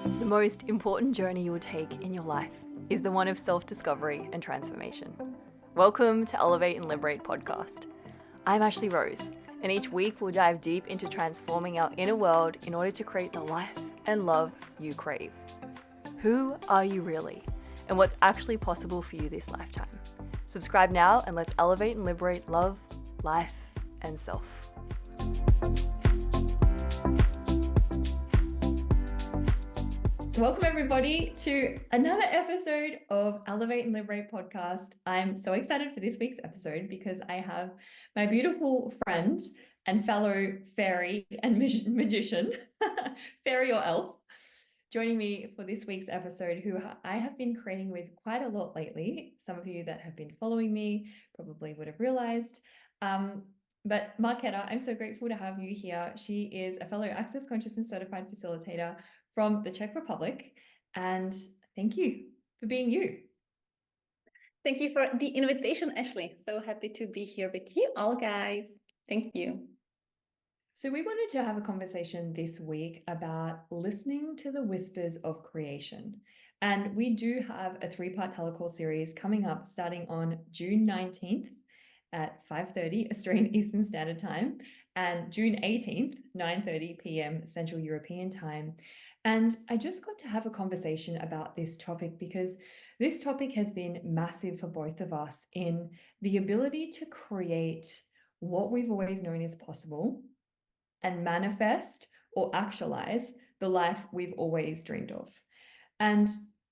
The most important journey you will take in your life is the one of self-discovery and transformation. Welcome to Elevate and Liberate podcast. I'm Ashlee Rose, and each week we'll dive deep into transforming our inner world in order to create the life and love you crave. Who are you really? And what's actually possible for you this lifetime? Subscribe now and let's elevate and liberate love, life, and self. Welcome everybody to another episode of Elevate and Liberate podcast. I'm so excited for this week's episode because I have my beautiful friend and fellow fairy and magician, fairy or elf, joining me for this week's episode, who I have been creating with quite a lot lately. Some of you that have been following me probably would have realized. But Marketa, I'm so grateful to have you here. She is a fellow Access Consciousness Certified Facilitator from the Czech Republic. And thank you for being you. Thank you for the invitation, Ashlee. So happy to be here with you all, guys. Thank you. So we wanted to have a conversation this week about listening to the whispers of creation. And we do have a 3-part telecall series coming up starting on June 19th at 5:30 Australian Eastern Standard Time and June 18th, 9:30 p.m. Central European Time. And I just got to have a conversation about this topic because this topic has been massive for both of us in the ability to create what we've always known is possible and manifest or actualize the life we've always dreamed of. And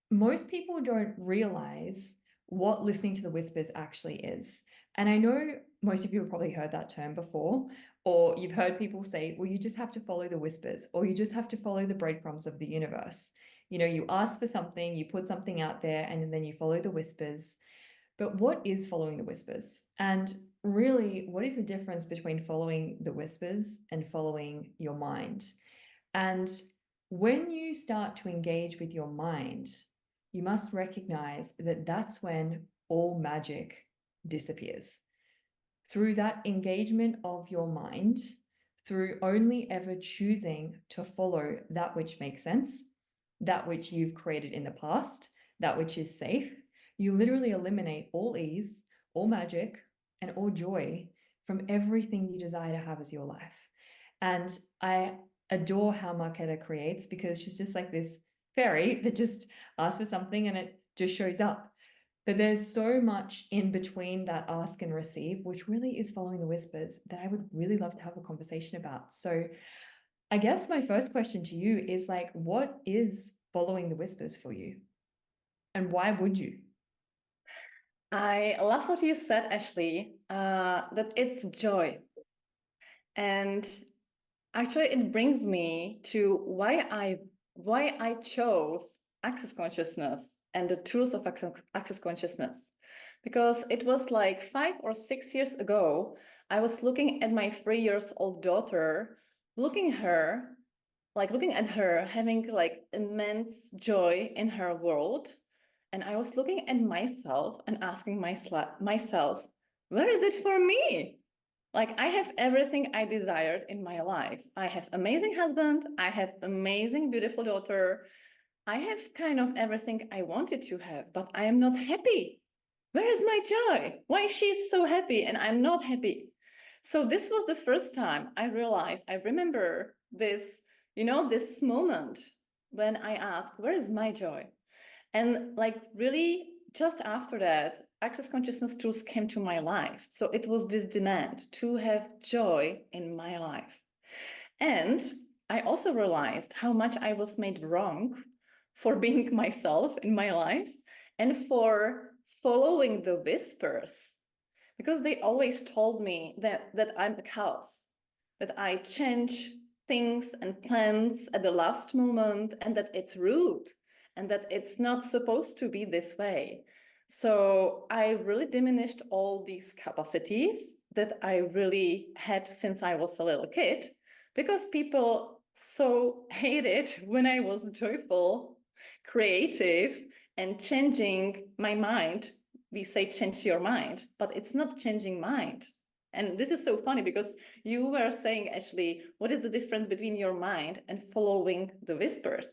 most people don't realize what listening to the whispers actually is. And I know most of you have probably heard that term before, or you've heard people say, well, you just have to follow the whispers, or you just have to follow the breadcrumbs of the universe. You know, you ask for something, you put something out there, and then you follow the whispers. But what is following the whispers? And really, what is the difference between following the whispers and following your mind? And when you start to engage with your mind, you must recognize that that's when all magic disappears. Through that engagement of your mind, through only ever choosing to follow that which makes sense, that which you've created in the past, that which is safe, you literally eliminate all ease, all magic, and all joy from everything you desire to have as your life. And I adore how Marketa creates because she's just like this fairy that just asks for something and it just shows up. But there's so much in between that ask and receive, which really is following the whispers, that I would really love to have a conversation about. So I guess my first question to you is like, what is following the whispers for you? And why would you? I love what you said, Ashlee, that it's joy. And actually, it brings me to why I chose Access Consciousness and the tools of Access Consciousness. Because it was like 5 or 6 years ago, I was looking at my 3-year-old daughter, looking at her having like immense joy in her world. And I was looking at myself and asking myself, where is it for me? Like, I have everything I desired in my life. I have amazing husband. I have amazing, beautiful daughter. I have kind of everything I wanted to have, but I am not happy. Where is my joy? Why is she so happy and I'm not happy? So this was the first time I realized, I remember this, this moment when I asked, where is my joy? And like really just after that, Access Consciousness tools came to my life. So it was this demand to have joy in my life. And I also realized how much I was made wrong for being myself in my life and for following the whispers, because they always told me that I'm a chaos, that I change things and plans at the last moment, and that it's rude and that it's not supposed to be this way. So I really diminished all these capacities that I really had since I was a little kid, because people so hated when I was joyful, creative, and changing my mind. We say change your mind, but it's not changing mind. And this is so funny because you were saying, Ashlee, what is the difference between your mind and following the whispers?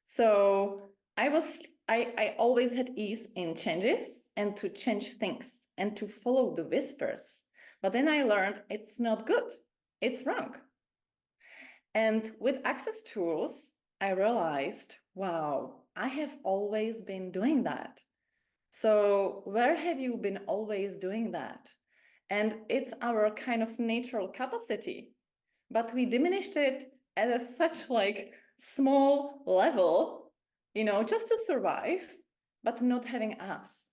So I always had ease in changes and to change things and to follow the whispers. But then I learned it's not good. It's wrong. And with access tools, I realized, wow, I have always been doing that. So where have you been always doing that? And it's our kind of natural capacity, but we diminished it at a such like small level, just to survive, but not having us.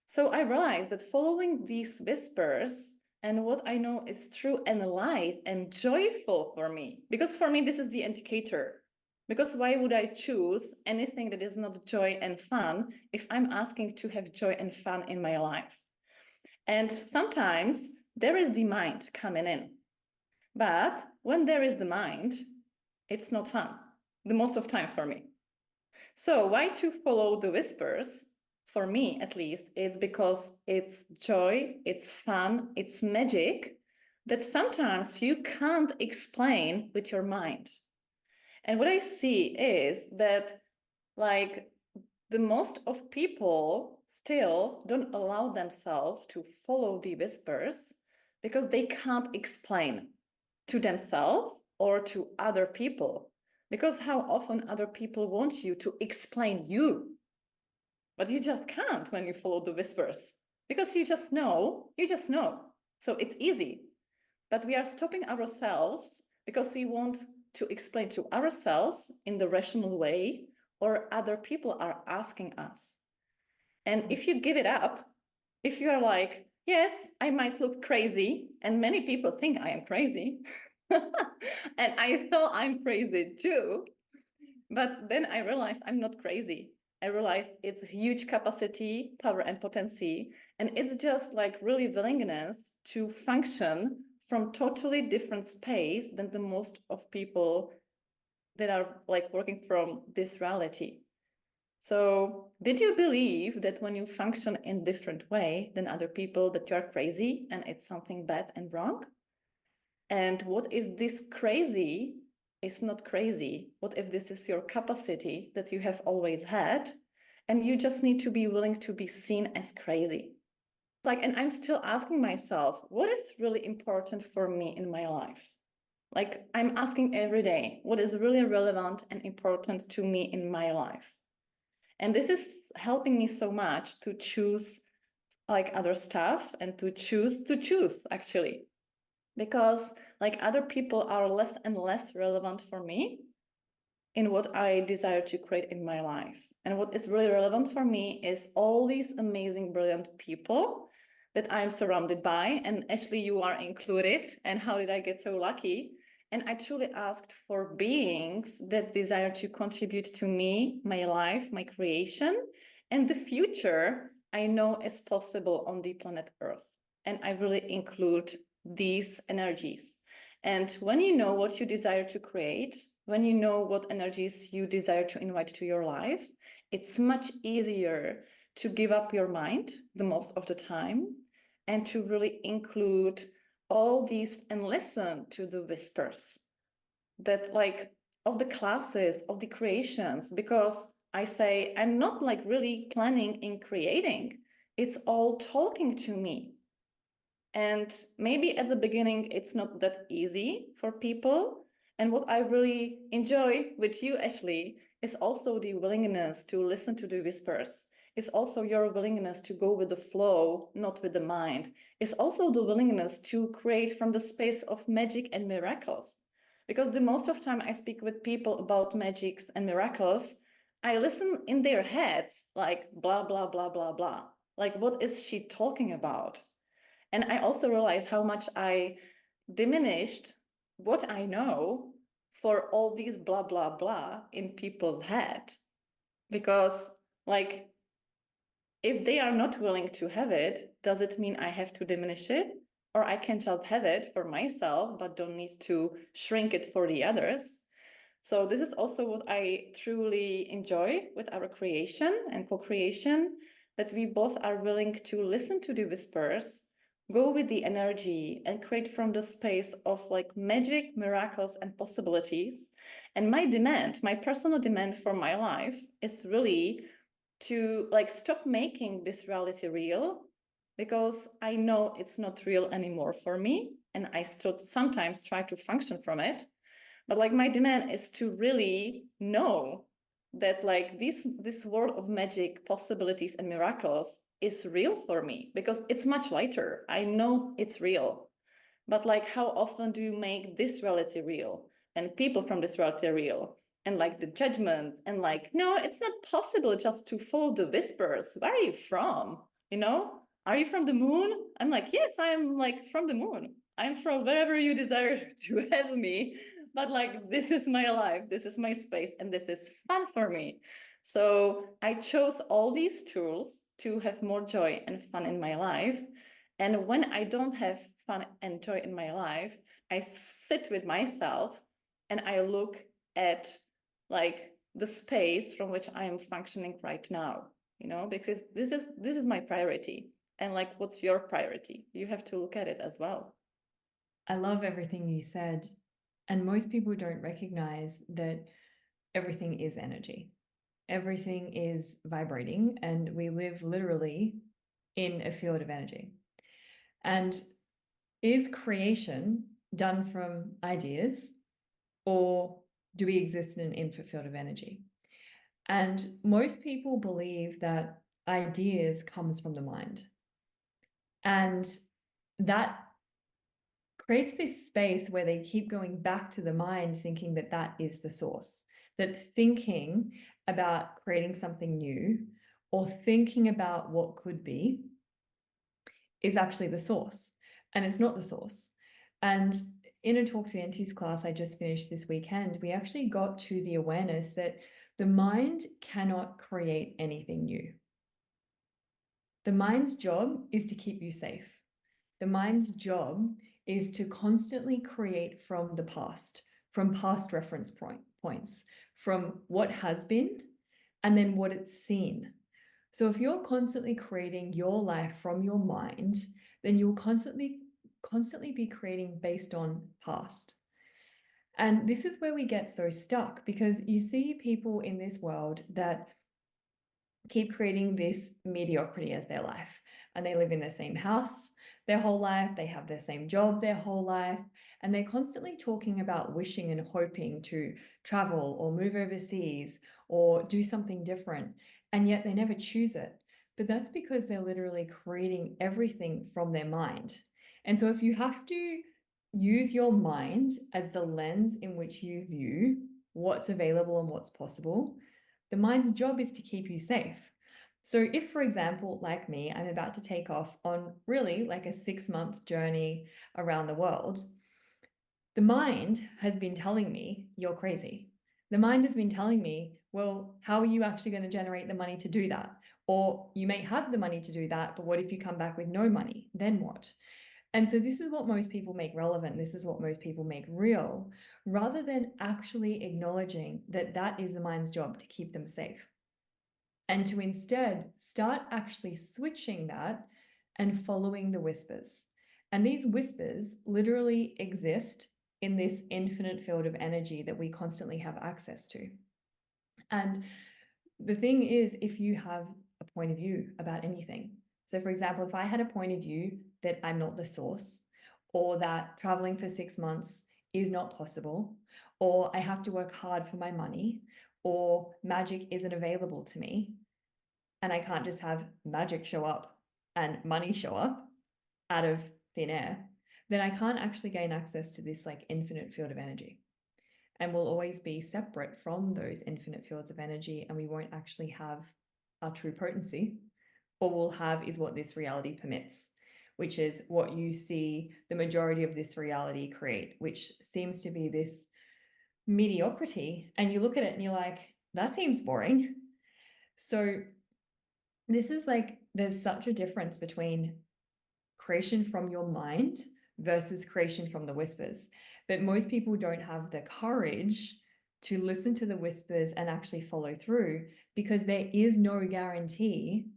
So I realized that following these whispers and what I know is true and light and joyful for me, because for me, this is the indicator. Because why would I choose anything that is not joy and fun if I'm asking to have joy and fun in my life? And sometimes there is the mind coming in. But when there is the mind, it's not fun, the most of time for me. So why to follow the whispers? For me, at least, it's because it's joy, it's fun, it's magic that sometimes you can't explain with your mind. And what I see is that, like, the most of people still don't allow themselves to follow the whispers because they can't explain to themselves or to other people. Because how often other people want you to explain you, but you just can't when you follow the whispers because you just know. So it's easy. But we are stopping ourselves because we want to explain to ourselves in the rational way, or other people are asking us. And if you give it up, if you are like, yes, I might look crazy, and many people think I am crazy, and I thought I'm crazy too, but then I realized I'm not crazy. I realized it's huge capacity, power, and potency, and it's just like really willingness to function from totally different space than the most of people that are like working from this reality. So did you believe that when you function in different way than other people that you're crazy and it's something bad and wrong? And what if this crazy is not crazy? What if this is your capacity that you have always had and you just need to be willing to be seen as crazy? Like, and I'm still asking myself, what is really important for me in my life? Like, I'm asking every day, what is really relevant and important to me in my life? And this is helping me so much to choose like other stuff and to choose actually, because like other people are less and less relevant for me in what I desire to create in my life. And what is really relevant for me is all these amazing, brilliant people that I'm surrounded by. And Ashlee, you are included. And how did I get so lucky? And I truly asked for beings that desire to contribute to me, my life, my creation, and the future I know is possible on the planet Earth. And I really include these energies. And when you know what you desire to create, when you know what energies you desire to invite to your life, it's much easier to give up your mind the most of the time and to really include all these and listen to the whispers that like of the classes, of the creations, because I say I'm not like really planning in creating. It's all talking to me. And maybe at the beginning, it's not that easy for people. And what I really enjoy with you, Ashlee, is also the willingness to listen to the whispers. It's also your willingness to go with the flow, not with the mind. It's also the willingness to create from the space of magic and miracles. Because the most of time I speak with people about magics and miracles, I listen in their heads like blah, blah, blah, blah, blah. Like, what is she talking about? And I also realized how much I diminished what I know for all these blah, blah, blah in people's head. Because, like, if they are not willing to have it, does it mean I have to diminish it? Or I can just have it for myself, but don't need to shrink it for the others? So this is also what I truly enjoy with our creation and co-creation, that we both are willing to listen to the whispers, go with the energy and create from the space of like magic, miracles, and possibilities. And my demand, my personal demand for my life is really to like stop making this reality real, because I know it's not real anymore for me. And I still sometimes try to function from it. But like my demand is to really know that like this world of magic, possibilities, and miracles is real for me, because it's much lighter. I know it's real. But like, how often do you make this reality real and people from this reality real? And like the judgments and like, no, it's not possible just to follow the whispers. Where are you from? You know, are you from the moon? I'm like, yes, I'm like from the moon. I'm from wherever you desire to have me. But like, this is my life, this is my space, and this is fun for me. So I chose all these tools to have more joy and fun in my life. And when I don't have fun and joy in my life, I sit with myself and I look at like the space from which I am functioning right now, you know, because this is my priority. And like, what's your priority? You have to look at it as well. I love everything you said. And most people don't recognize that everything is energy. Everything is vibrating, and we live literally in a field of energy. And is creation done from ideas, or do we exist in an infinite field of energy? And most people believe that ideas comes from the mind. And that creates this space where they keep going back to the mind, thinking that that is the source, that thinking about creating something new or thinking about what could be is actually the source, and it's not the source. And in a Talk to Entities class I just finished this weekend, we actually got to the awareness that the mind cannot create anything new. The mind's job is to keep you safe. The mind's job is to constantly create from the past, from past reference points, from what has been, and then what it's seen. So if you're constantly creating your life from your mind, then you'll constantly be creating based on past. And this is where we get so stuck, because you see people in this world that keep creating this mediocrity as their life, and they live in the same house their whole life, they have their same job their whole life, and they're constantly talking about wishing and hoping to travel or move overseas or do something different, and yet they never choose it. But that's because they're literally creating everything from their mind. And so if you have to use your mind as the lens in which you view what's available and what's possible, the mind's job is to keep you safe. So if, for example, like me, I'm about to take off on really like a 6-month journey around the world, the mind has been telling me, you're crazy. The mind has been telling me, well, how are you actually going to generate the money to do that? Or you may have the money to do that, but what if you come back with no money? Then what? And so this is what most people make relevant. This is what most people make real, rather than actually acknowledging that that is the mind's job to keep them safe. And to instead start actually switching that and following the whispers. And these whispers literally exist in this infinite field of energy that we constantly have access to. And the thing is, if you have a point of view about anything, so for example, if I had a point of view that I'm not the source, or that traveling for 6 months is not possible, or I have to work hard for my money, or magic isn't available to me, and I can't just have magic show up and money show up out of thin air, then I can't actually gain access to this like infinite field of energy. And we'll always be separate from those infinite fields of energy, and we won't actually have our true potency. All we'll have is what this reality permits, which is what you see the majority of this reality create, which seems to be this mediocrity. And you look at it and you're like, that seems boring. So this is like, there's such a difference between creation from your mind versus creation from the whispers. But most people don't have the courage to listen to the whispers and actually follow through, because there is no guarantee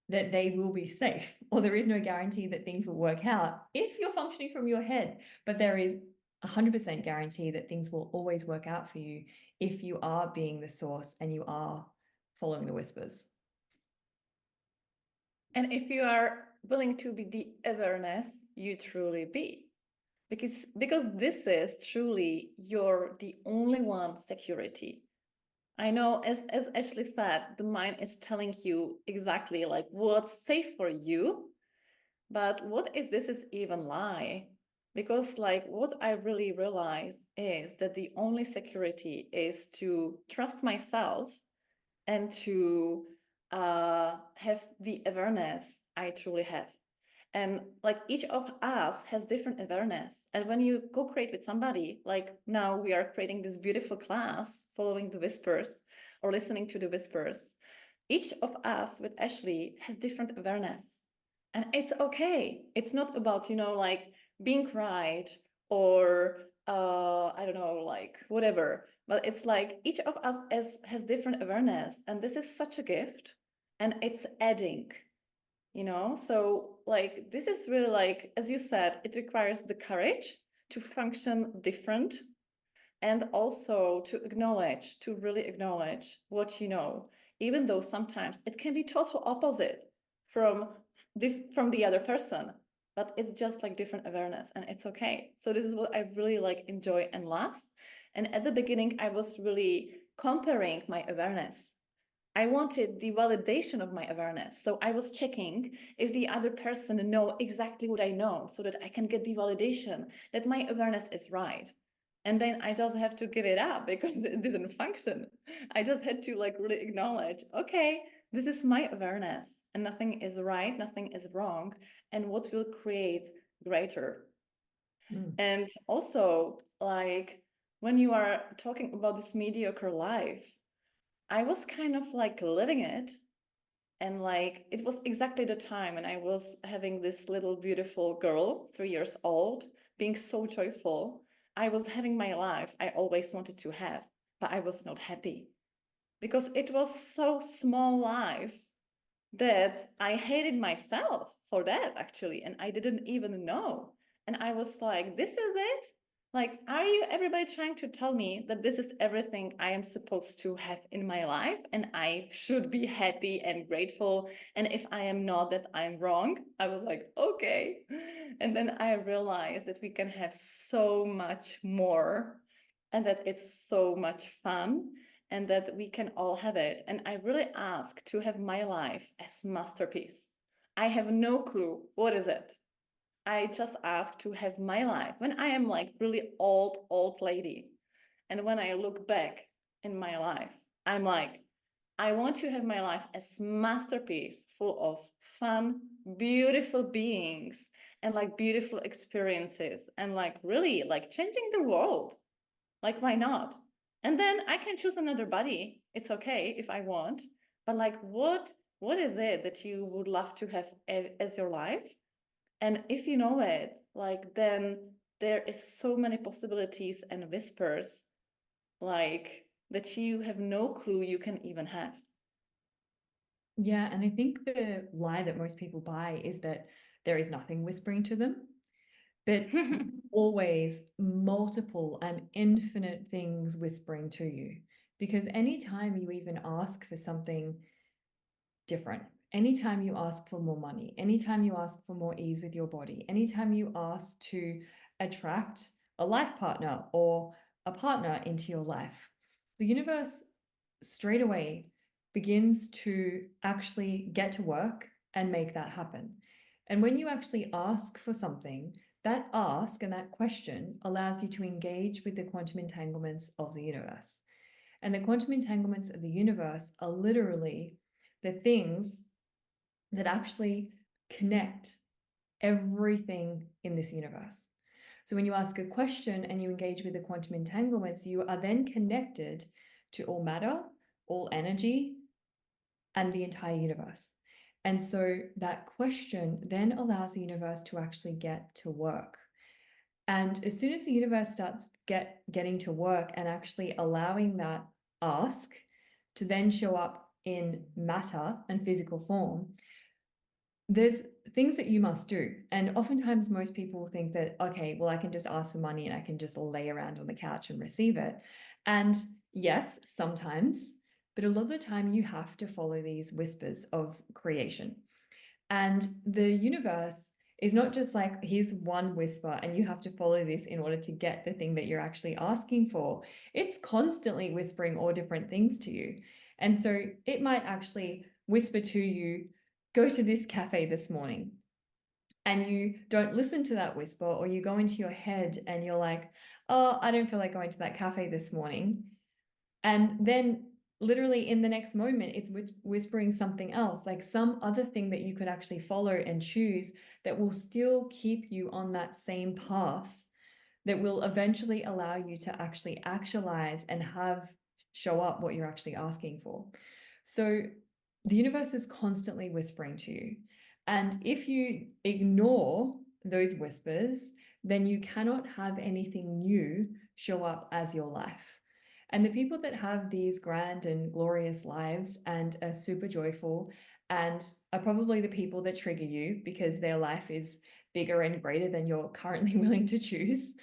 that they will be safe, or there is no guarantee that things will work out if you're functioning from your head. But there is 100% guarantee that things will always work out for you if you are being the source and you are following the whispers. And if you are willing to be the awareness you truly be, because this is truly the only one security. I know, as Ashlee said, the mind is telling you exactly like what's safe for you, but what if this is even lie? Because like what I really realized is that the only security is to trust myself and to have the awareness I truly have. And like each of us has different awareness. And when you co-create with somebody, like now we are creating this beautiful class, following the whispers or listening to the whispers, each of us with Ashlee has different awareness. And it's okay. It's not about, like being right or I don't know, like whatever. But it's like each of us has different awareness. And this is such a gift. And it's adding, So like this is really like, as you said, it requires the courage to function different and also to really acknowledge what you know, even though sometimes it can be total opposite from the other person, but it's just like different awareness and it's okay. So this is what I really like enjoy and love. And at the beginning, I was really comparing my awareness. I wanted the validation of my awareness. So I was checking if the other person know exactly what I know so that I can get the validation that my awareness is right. And then I just have to give it up because it didn't function. I just had to like really acknowledge, okay, this is my awareness and nothing is right, nothing is wrong. And what will create greater. And also like when you are talking about this mediocre life, I was kind of like living it. And like it was exactly the time when I was having this little beautiful girl, 3 years old, being so joyful. I was having my life I always wanted to have, but I was not happy because it was so small life that I hated myself for that actually. And I didn't even know. And I was like, this is it? Like, are you everybody trying to tell me that this is everything I am supposed to have in my life and I should be happy and grateful? And if I am not, that I'm wrong? I was like, okay. And then I realized that we can have so much more and that it's so much fun and that we can all have it. And I really ask to have my life as masterpiece. I have no clue what is it. I just ask to have my life when I am like really old lady. And when I look back in my life, I'm like, I want to have my life as masterpiece full of fun, beautiful beings and like beautiful experiences and like really like changing the world. Like, why not? And then I can choose another body. It's okay if I want. But like, what is it that you would love to have as your life? And if you know it, like, then there is so many possibilities and whispers, like that you have no clue you can even have. Yeah, and I think the lie that most people buy is that there is nothing whispering to them, but always multiple and infinite things whispering to you. Because anytime you even ask for something different, anytime you ask for more money, anytime you ask for more ease with your body, anytime you ask to attract a life partner or a partner into your life, the universe straight away begins to actually get to work and make that happen. And when you actually ask for something, that ask and that question allows you to engage with the quantum entanglements of the universe. And the quantum entanglements of the universe are literally the things that actually connect everything in this universe. So when you ask a question and you engage with the quantum entanglements, you are then connected to all matter, all energy, and the entire universe. And so that question then allows the universe to actually get to work. And as soon as the universe starts getting to work and actually allowing that ask to then show up in matter and physical form, there's things that you must do. And oftentimes most people think that, okay, well, I can just ask for money and I can just lay around on the couch and receive it. And yes, sometimes, but a lot of the time you have to follow these whispers of creation. And the universe is not just like, here's one whisper and you have to follow this in order to get the thing that you're actually asking for. It's constantly whispering all different things to you. And so it might actually whisper to you, go to this cafe this morning. And you don't listen to that whisper, or you go into your head and you're like, oh, I don't feel like going to that cafe this morning. And then literally in the next moment, it's whispering something else, like some other thing that you could actually follow and choose that will still keep you on that same path, that will eventually allow you to actually actualize and have show up what you're actually asking for. So the universe is constantly whispering to you. And if you ignore those whispers, then you cannot have anything new show up as your life. And the people that have these grand and glorious lives and are super joyful and are probably the people that trigger you because their life is bigger and greater than you're currently willing to choose,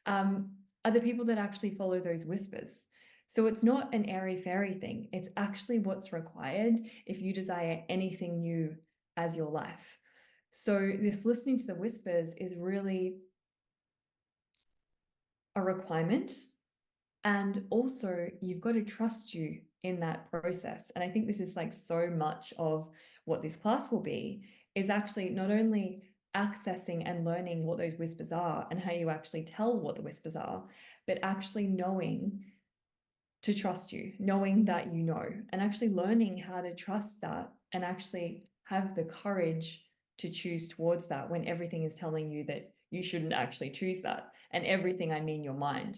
are the people that actually follow those whispers. So it's not an airy-fairy thing. It's actually what's required if you desire anything new as your life. So this listening to the whispers is really a requirement. And also, you've got to trust you in that process. And I think this is like so much of what this class will be, is actually not only accessing and learning what those whispers are and how you actually tell what the whispers are, but actually knowing to trust you, knowing that you know, and actually learning how to trust that and actually have the courage to choose towards that when everything is telling you that you shouldn't actually choose that. And everything, I mean your mind.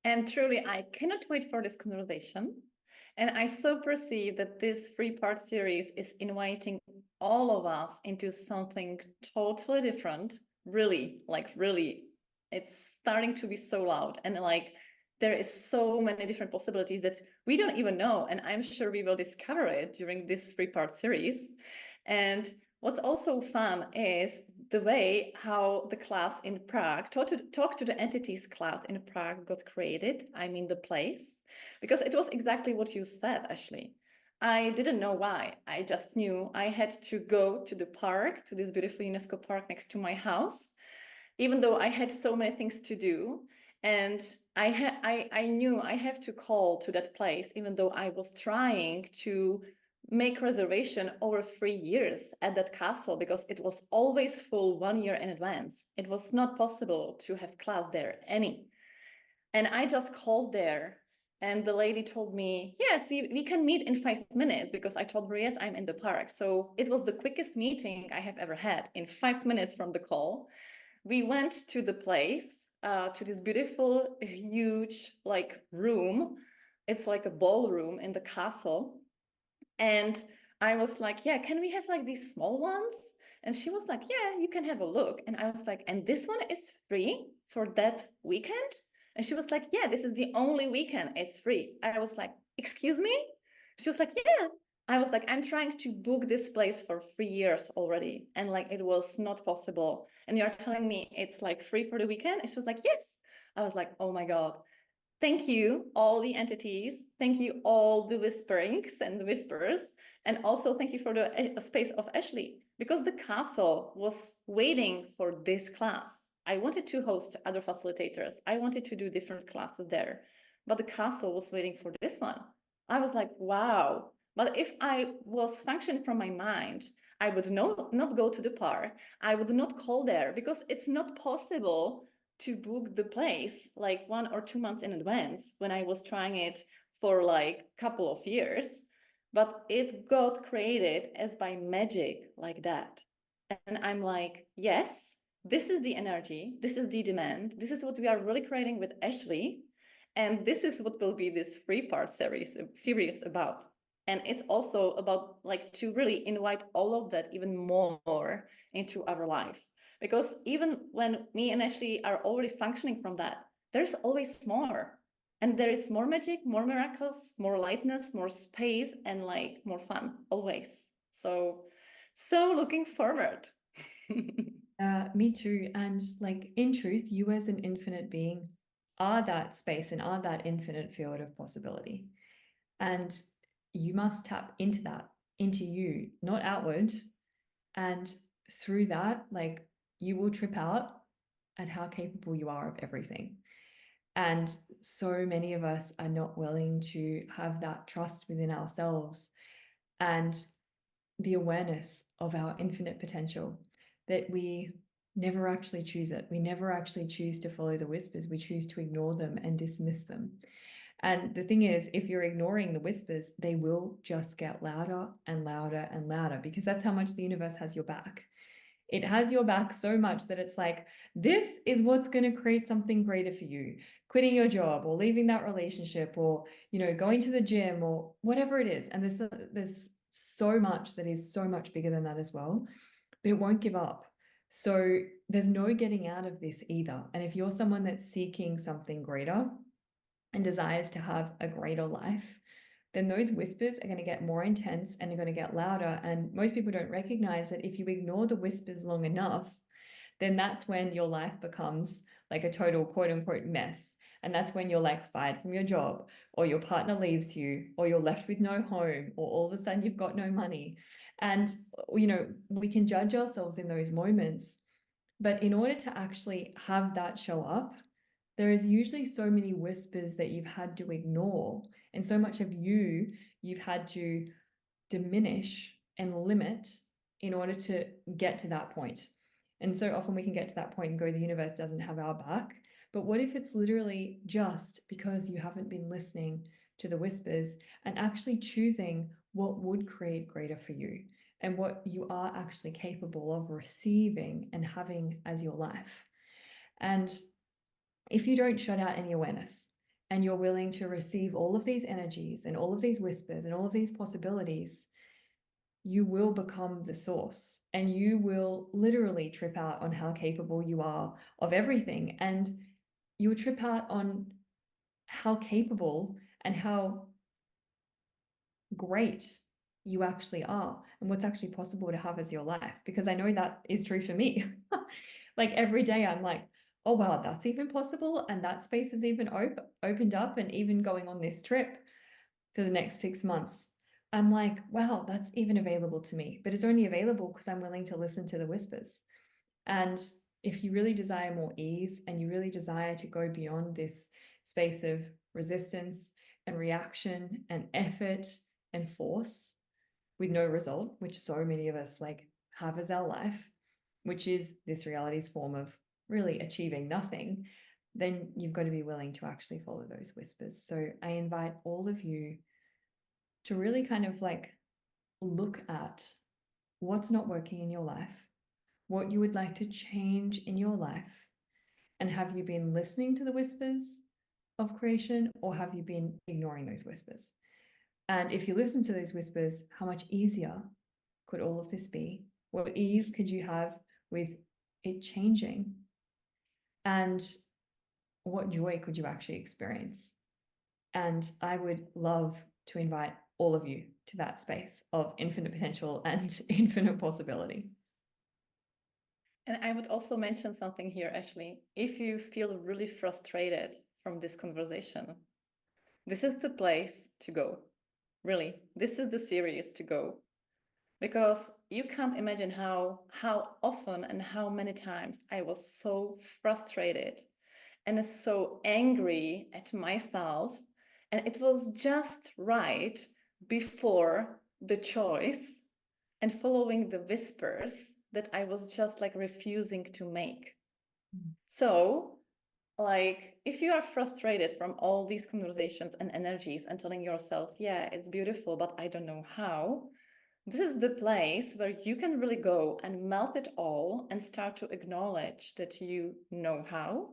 And truly, I cannot wait for this conversation. And I so perceive that this three-part series is inviting all of us into something totally different. Really, like really, it's starting to be so loud. And like there is so many different possibilities that we don't even know. And I'm sure we will discover it during this three-part series. And what's also fun is the way how the class in Prague, talk to the entities class in Prague got created. I mean, the place, because it was exactly what you said, Ashlee. I didn't know why. I just knew I had to go to the park, to this beautiful UNESCO park next to my house, even though I had so many things to do. And I knew I have to call to that place, even though I was trying to make reservation over 3 years at that castle because it was always full 1 year in advance. It was not possible to have class there any. And I just called there and the lady told me, yes, we can meet in 5 minutes because I told her, yes, I'm in the park. So it was the quickest meeting I have ever had in 5 minutes from the call. We went to the place, to this beautiful, huge, like room. It's like a ballroom in the castle. And I was like, yeah, can we have like these small ones? And she was like, yeah, you can have a look. And I was like, and this one is free for that weekend? And she was like, yeah, this is the only weekend it's free. I was like, excuse me? She was like, yeah. I was like, I'm trying to book this place for 3 years already. And like, it was not possible. And you're telling me it's like free for the weekend? And she was like, yes. I was like, oh my God. Thank you, all the entities. Thank you, all the whisperings and the whispers. And also thank you for the space of Ashlee, because the castle was waiting for this class. I wanted to host other facilitators. I wanted to do different classes there, but the castle was waiting for this one. I was like, wow. But if I was functioning from my mind, I would not go to the park. I would not call there because it's not possible to book the place like 1 or 2 months in advance when I was trying it for like a couple of years. But it got created as by magic like that. And I'm like, yes, this is the energy, this is the demand, this is what we are really creating with Ashlee. And this is what will be this three-part series about. And it's also about like to really invite all of that even more into our life. Because even when me and Ashlee are already functioning from that, there's always more. And there is more magic, more miracles, more lightness, more space, and like more fun, always. So looking forward. Me too. And like in truth, you as an infinite being are that space and are that infinite field of possibility. And you must tap into that, into you, not outward. And through that, like you will trip out at how capable you are of everything. And so many of us are not willing to have that trust within ourselves and the awareness of our infinite potential, that we never actually choose it. We never actually choose to follow the whispers. We choose to ignore them and dismiss them. And the thing is, if you're ignoring the whispers, they will just get louder and louder and louder, because that's how much the universe has your back. It has your back so much that it's like, this is what's going to create something greater for you. Quitting your job or leaving that relationship, or, you know, going to the gym or whatever it is. And there's so much that is so much bigger than that as well, but it won't give up. So there's no getting out of this either. And if you're someone that's seeking something greater and desires to have a greater life, then those whispers are going to get more intense and they're going to get louder. And most people don't recognize that if you ignore the whispers long enough, then that's when your life becomes like a total quote unquote mess. And that's when you're like fired from your job, or your partner leaves you, or you're left with no home, or all of a sudden you've got no money. And, you know, we can judge ourselves in those moments. But in order to actually have that show up, there is usually so many whispers that you've had to ignore, and so much of you've had to diminish and limit in order to get to that point. And so often we can get to that point and go, the universe doesn't have our back. But what if it's literally just because you haven't been listening to the whispers and actually choosing what would create greater for you and what you are actually capable of receiving and having as your life? And if you don't shut out any awareness and you're willing to receive all of these energies and all of these whispers and all of these possibilities, you will become the source, and you will literally trip out on how capable you are of everything. And you'll trip out on how capable and how great you actually are and what's actually possible to have as your life. Because I know that is true for me. Like every day I'm like, oh wow, that's even possible, and that space is even opened up. And even going on this trip for the next 6 months, I'm like, wow, that's even available to me. But it's only available because I'm willing to listen to the whispers. And if you really desire more ease and you really desire to go beyond this space of resistance and reaction and effort and force with no result, which so many of us like have as our life, which is this reality's form of really achieving nothing, then you've got to be willing to actually follow those whispers. So I invite all of you to really kind of like look at what's not working in your life, what you would like to change in your life. And have you been listening to the whispers of creation, or have you been ignoring those whispers? And if you listen to those whispers, how much easier could all of this be? What ease could you have with it changing? And what joy could you actually experience? And I would love to invite all of you to that space of infinite potential and infinite possibility. And I would also mention something here, Ashlee. If you feel really frustrated from this conversation, this is the place to go. Really, this is the series to go. Because you can't imagine how often and how many times I was so frustrated and so angry at myself. And it was just right before the choice and following the whispers that I was just like refusing to make. So, like, if you are frustrated from all these conversations and energies and telling yourself, yeah, it's beautiful, but I don't know how, this is the place where you can really go and melt it all and start to acknowledge that you know how.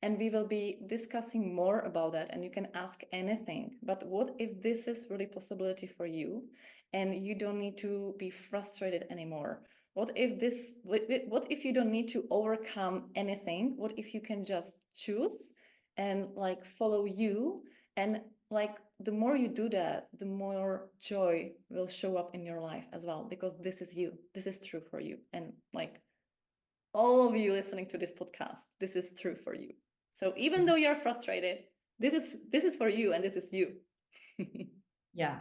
And we will be discussing more about that, and you can ask anything. But what if this is really possibility for you and you don't need to be frustrated anymore? What if you don't need to overcome anything? What if you can just choose and like follow you and like the more you do that, the more joy will show up in your life as well, because this is you. This is true for you. And like all of you listening to this podcast, this is true for you. So even though you're frustrated, this is for you and this is you. Yeah.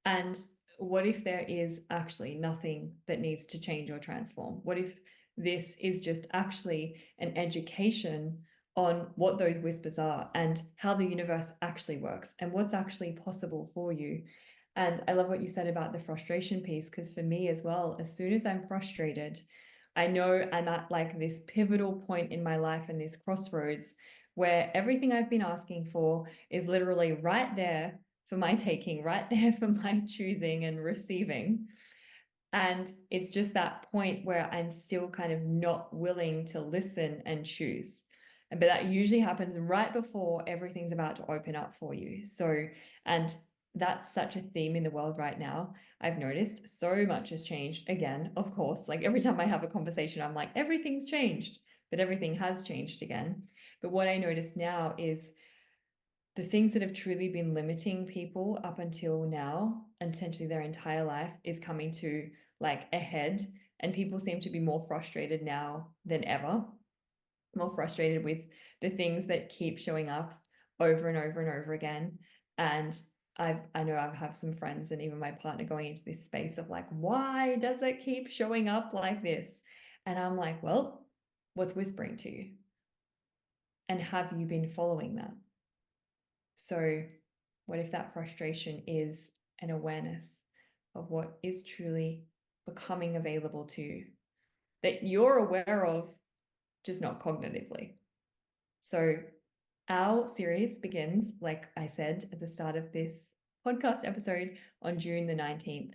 And what if there is actually nothing that needs to change or transform? What if this is just actually an education on what those whispers are and how the universe actually works and what's actually possible for you? And I love what you said about the frustration piece, because for me as well, as soon as I'm frustrated, I know I'm at like this pivotal point in my life and this crossroads where everything I've been asking for is literally right there for my taking, right there for my choosing and receiving. And it's just that point where I'm still kind of not willing to listen and choose. But that usually happens right before everything's about to open up for you. So, and that's such a theme in the world right now. I've noticed so much has changed. Again, of course, like every time I have a conversation, I'm like, everything's changed, but everything has changed again. But what I notice now is the things that have truly been limiting people up until now and potentially their entire life is coming to like a head, and people seem to be more frustrated now than ever, more frustrated with the things that keep showing up over and over and over again. And I know I have some friends and even my partner going into this space of like, why does it keep showing up like this? And I'm like, well, what's whispering to you? And have you been following that? So what if that frustration is an awareness of what is truly becoming available to you that you're aware of, just not cognitively? So our series begins, like I said at the start of this podcast episode, on June the 19th,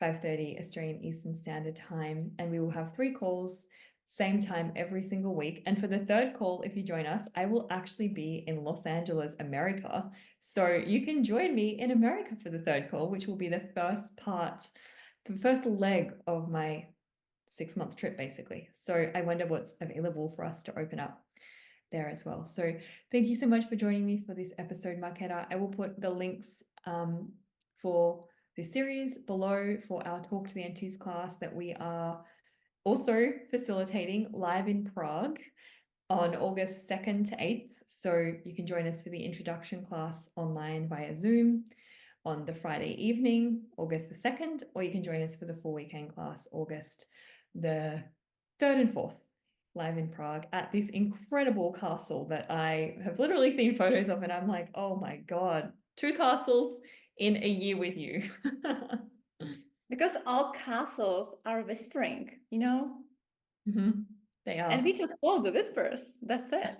5:30 Australian Eastern Standard Time. And we will have 3 calls, same time every single week. And for the 3rd call, if you join us, I will actually be in Los Angeles, America. So you can join me in America for the 3rd call, which will be the first leg of my 6-month trip, basically. So I wonder what's available for us to open up there as well. So thank you so much for joining me for this episode, Marketa. I will put the links for this series below for our Talk to the Aunties class that we are also facilitating live in Prague on August 2nd to 8th. So you can join us for the introduction class online via Zoom on the Friday evening, August the 2nd, or you can join us for the full weekend class, August the 3rd and 4th, live in Prague at this incredible castle that I have literally seen photos of, and I'm like, oh my God, 2 castles in a year with you. Because all castles are whispering, you know? Mm-hmm. They are. And we just follow the whispers. That's it.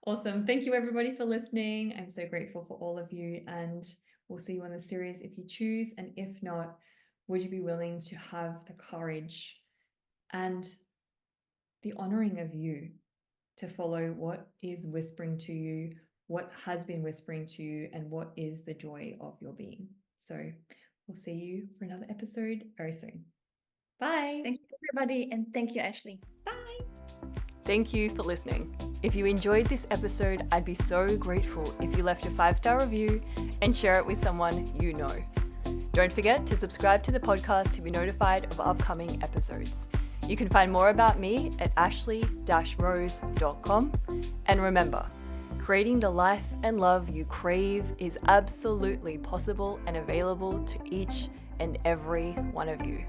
Awesome. Thank you, everybody, for listening. I'm so grateful for all of you, and we'll see you on the series if you choose. And if not, would you be willing to have the courage and the honoring of you to follow what is whispering to you, what has been whispering to you, and what is the joy of your being? So we'll see you for another episode very soon. Bye. Thank you, everybody. And thank you, Ashlee. Bye. Thank you for listening. If you enjoyed this episode, I'd be so grateful if you left a 5-star review and share it with someone you know. Don't forget to subscribe to the podcast to be notified of upcoming episodes. You can find more about me at ashlee-rose.com. And remember, creating the life and love you crave is absolutely possible and available to each and every one of you.